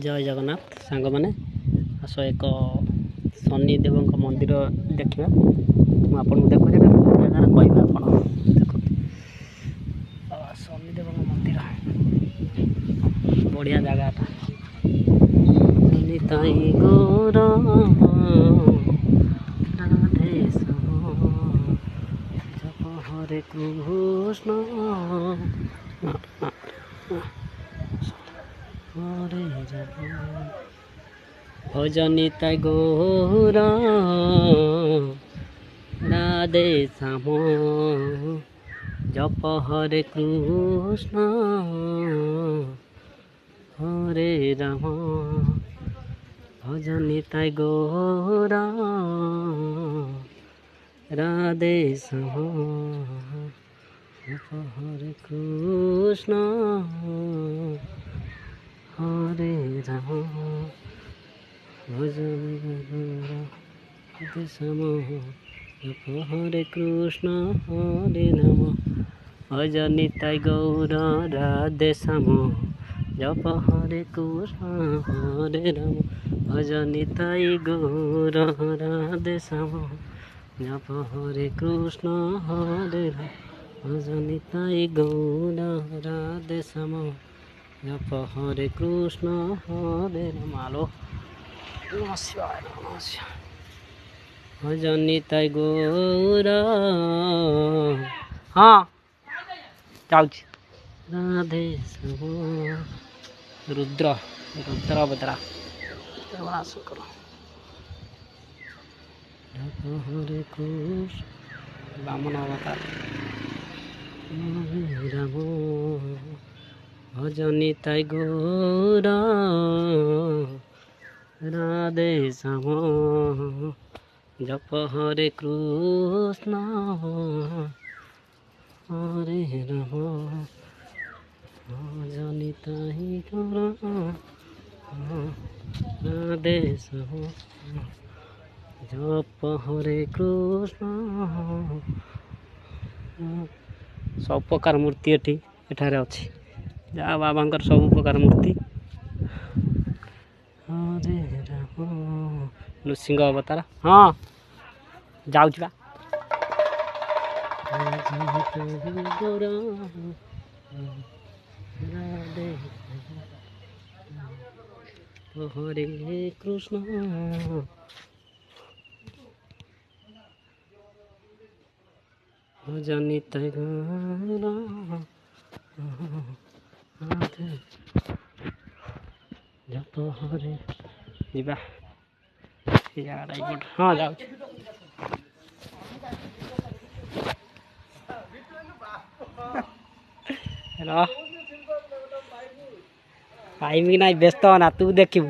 जय जगन्नाथ सांग मैंने आस एक शनि देव मंदिर देखा मुझे देखो जगह कह देख शनि देव मंदिर बढ़िया जगह गौर हरे कृष्ण हरे भजनिता गौर राधे श्याम जप हरे कृष्ण हरे राम भजनिता गौर राधे श्याम जप हरे कृष्ण हरे राम राधे श्याम जप हरे कृष्ण हरे राम भजनिता गौर राधे श्याम जप हरे कृष्ण हरे राम भजनिता गौर राधे श्याम जप हरे कृष्ण हरे राम भजनिता गौर राधे श्याम जप हरे कृष्ण हरे राम आलो भजनिता गौर हाँ जाऊँ राधे श्याम रुद्र रुद्र बतरा करो हरे कृष्ण बामन अवतार हरे राम भजनिता गौर राधे श्याम जप हरे कृष्ण हरे राम भजनिता गौर राधे श्याम जप हरे कृष्ण सब प्रकार मूर्ति एठारे अच्छी जा बाबा सब प्रकार मूर्ति हरे राम नृसिंह अवतार हाँ जाऊँ हरे कृष्ण भजनिता गौर जप हरे जीवा हाँ जाऊ पाइबी ना व्यस्त होना तू देखू